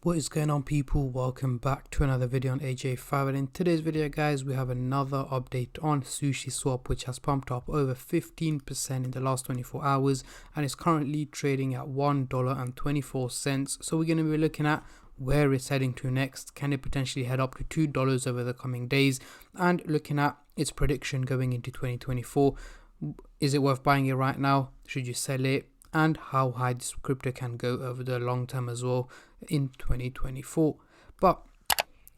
What is going on, people? Welcome back to another video on AJ5, and in today's video guys we have another update on Sushiswap, which has pumped up over 15% in the last 24 hours and is currently trading at $1.24. So we're going to be looking at where it's heading to next. Can it potentially head up to $2 over the coming days, and looking at its prediction going into 2024. Is it worth buying it right now? Should you sell it? And how high this crypto can go over the long term as well in 2024. But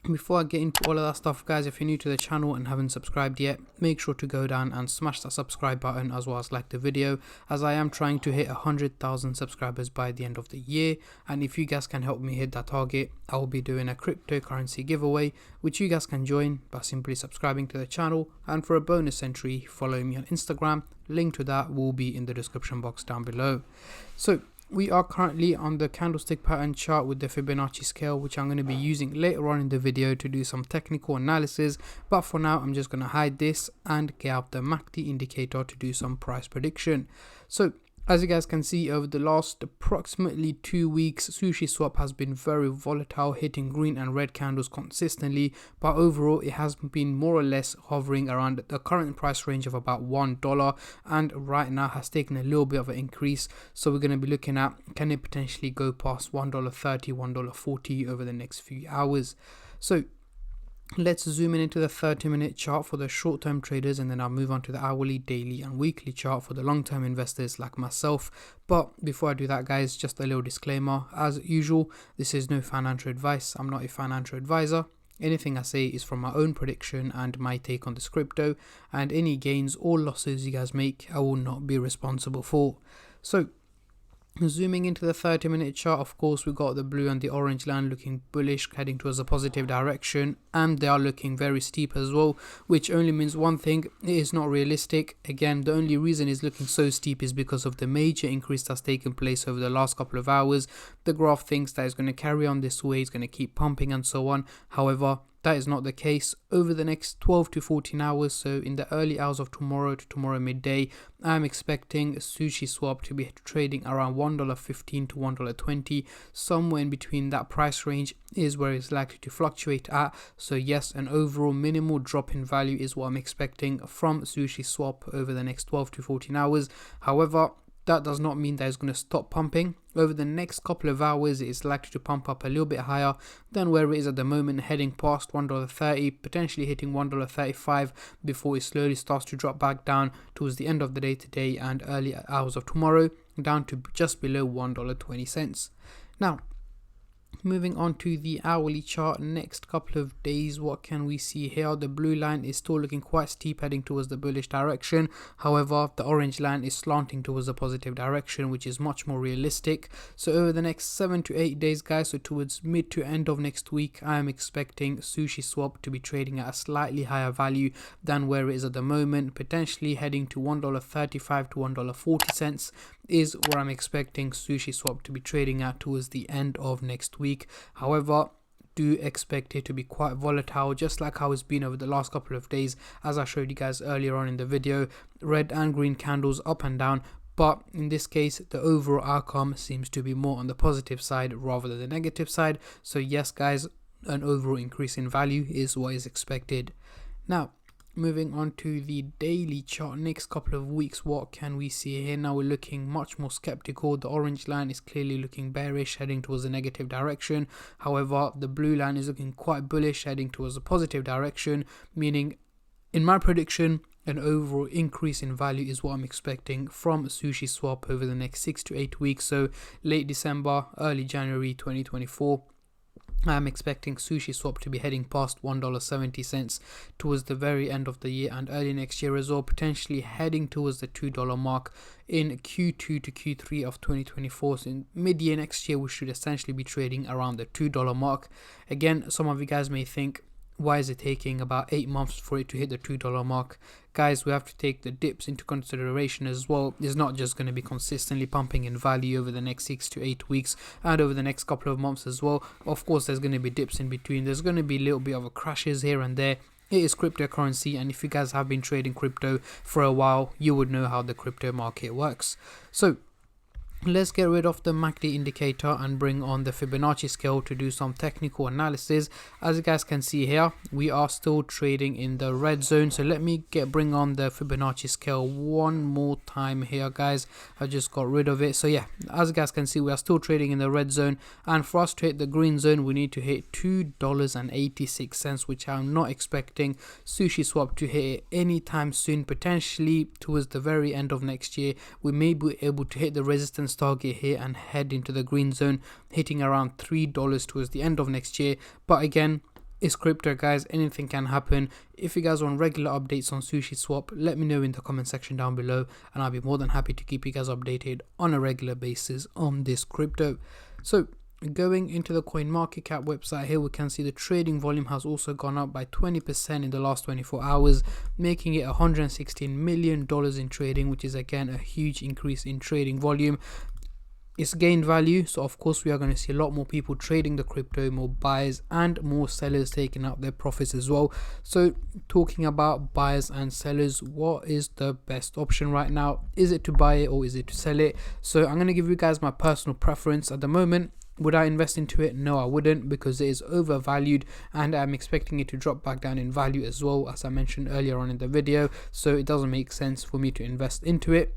before I get into all of that stuff guys, if you're new to the channel and haven't subscribed yet, make sure to go down and smash that subscribe button, as well as like the video, as I am trying to hit 100,000 subscribers by the end of the year. And if you guys can help me hit that target, I will be doing a cryptocurrency giveaway, which you guys can join by simply subscribing to the channel, and for a bonus entry, follow me on Instagram. Link to that will be in the description box down below. So we are currently on the candlestick pattern chart with the Fibonacci scale, which I'm going to be using later on in the video to do some technical analysis. But for now, I'm just going to hide this and get out the MACD indicator to do some price prediction. So as you guys can see, over the last approximately 2 weeks, Sushiswap has been very volatile, hitting green and red candles consistently, but overall it has been more or less hovering around the current price range of about $1, and right now has taken a little bit of an increase. So we're going to be looking at, can it potentially go past $1.30, $1.40 over the next few hours. So let's zoom in into the 30-minute chart for the short-term traders, and then I'll move on to the hourly, daily and weekly chart for the long-term investors like myself. But before I do that guys, just a little disclaimer. As usual, this is no financial advice. I'm not a financial advisor. Anything I say is from my own prediction and my take on this crypto, and any gains or losses you guys make, I will not be responsible for. So zooming into the 30-minute chart, of course, we got the blue and the orange line looking bullish, heading towards a positive direction, and they are looking very steep as well, which only means one thing: it is not realistic. Again, the only reason it's looking so steep is because of the major increase that's taken place over the last couple of hours. The graph thinks that it's going to carry on this way, it's going to keep pumping and so on. However, that is not the case. Over the next 12 to 14 hours, so in the early hours of tomorrow to tomorrow midday, I'm expecting Sushiswap to be trading around $1.15 to $1.20. Somewhere in between that price range is where it's likely to fluctuate at. So yes, an overall minimal drop in value is what I'm expecting from Sushiswap over the next 12 to 14 hours. However, that does not mean that it's going to stop pumping. Over the next couple of hours, it is likely to pump up a little bit higher than where it is at the moment, heading past $1.30, potentially hitting $1.35 before it slowly starts to drop back down towards the end of the day today and early hours of tomorrow, down to just below $1.20. Now, moving on to the hourly chart, next couple of days, what can we see here? The blue line is still looking quite steep, heading towards the bullish direction. However, the orange line is slanting towards the positive direction, which is much more realistic. So over the next 7 to 8 days guys, so towards mid to end of next week, I am expecting Sushiswap to be trading at a slightly higher value than where it is at the moment, potentially heading to $1.35 to $1.40 is where I'm expecting Sushiswap to be trading at towards the end of next week. However, do expect it to be quite volatile, just like how it's been over the last couple of days. As I showed you guys earlier on in the video, red and green candles up and down, but in this case the overall outcome seems to be more on the positive side rather than the negative side. So yes guys, an overall increase in value is what is expected. Now, moving on to the daily chart, next couple of weeks, what can we see here? Now we're looking much more skeptical. The orange line is clearly looking bearish, heading towards a negative direction. However, the blue line is looking quite bullish, heading towards a positive direction, meaning in my prediction, an overall increase in value is what I'm expecting from Sushiswap over the next 6 to 8 weeks. So late December, early January 2024. I'm expecting Sushiswap to be heading past $1.70 towards the very end of the year and early next year as well, potentially heading towards the $2 mark in Q2 to Q3 of 2024. So in mid-year next year, we should essentially be trading around the $2 mark. Again, some of you guys may think, why is it taking about 8 months for it to hit the $2 mark? Guys, we have to take the dips into consideration as well. It's not just going to be consistently pumping in value over the next 6 to 8 weeks and over the next couple of months as well. Of course, there's going to be dips in between. There's going to be a little bit of a crashes here and there. It is cryptocurrency, and if you guys have been trading crypto for a while, you would know how the crypto market works. So Let's get rid of the MACD indicator and bring on the Fibonacci scale to do some technical analysis. As you guys can see here, we are still trading in the red zone. So let me bring on the Fibonacci scale one more time here, guys. I just got rid of it. So yeah, as you guys can see, we are still trading in the red zone, and for us to hit the green zone, we need to hit $2.86, which I'm not expecting Sushiswap to hit anytime soon. Potentially towards the very end of next year, we may be able to hit the resistance target here and head into the green zone, hitting around $3 towards the end of next year. But again, it's crypto, guys, anything can happen. If you guys want regular updates on Sushiswap, let me know in the comment section down below, and I'll be more than happy to keep you guys updated on a regular basis on this crypto. So going into the CoinMarketCap website here, we can see the trading volume has also gone up by 20% in the last 24 hours, making it $116 million in trading, which is again a huge increase in trading volume. It's gained value, so of course we are going to see a lot more people trading the crypto, more buyers and more sellers taking out their profits as well. So talking about buyers and sellers, what is the best option right now? Is it to buy it or is it to sell it? So I'm going to give you guys my personal preference at the moment. Would I invest into it? No, I wouldn't, because it is overvalued and I'm expecting it to drop back down in value as well, as I mentioned earlier on in the video. So it doesn't make sense for me to invest into it.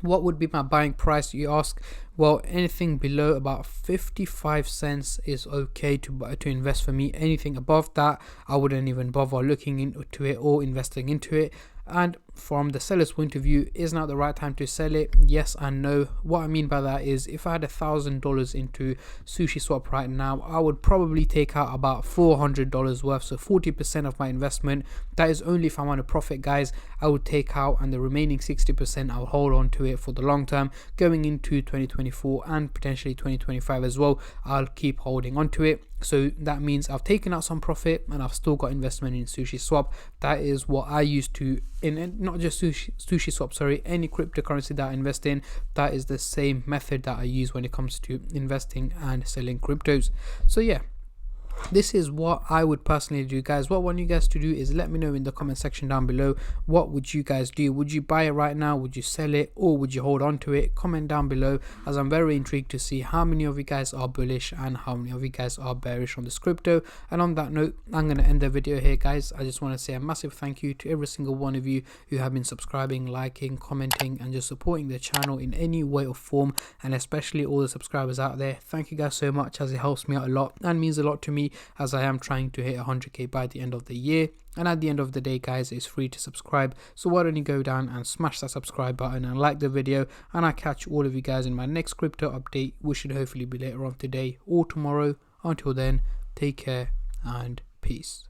What would be my buying price, you ask? Well, anything below about 55 cents is okay to invest for me. Anything above that, I wouldn't even bother looking into it or investing into it. And from the seller's point of view, is now the right time to sell it? Yes and no. What I mean by that is, if I had $1,000 into Sushiswap right now, I would probably take out about $400 worth, so 40% of my investment. That is only if I want to profit, guys. I would take out, and the remaining 60% I'll hold on to it for the long term, going into 2024 and potentially 2025 as well. I'll keep holding on to it. So that means I've taken out some profit and I've still got investment in Sushiswap. That is what I used to, in not just Sushiswap, sorry, any cryptocurrency that I invest in. That is the same method that I use when it comes to investing and selling cryptos. So yeah, this is what I would personally do, guys. What I want you guys to do is let me know in the comment section down below, what would you guys do? Would you buy it right now? Would you sell it, or would you hold on to it? Comment down below, as I'm very intrigued to see how many of you guys are bullish and how many of you guys are bearish on this crypto. And on that note, I'm going to end the video here, guys. I just want to say a massive thank you to every single one of you who have been subscribing, liking, commenting, and just supporting the channel in any way or form, and especially all the subscribers out there. Thank you guys so much, as it helps me out a lot and means a lot to me, as I am trying to hit 100k by the end of the year. And at the end of the day, guys, it's free to subscribe, so why don't you go down and smash that subscribe button and like the video, and I'll catch all of you guys in my next crypto update, which should hopefully be later on today or tomorrow. Until then, take care and peace.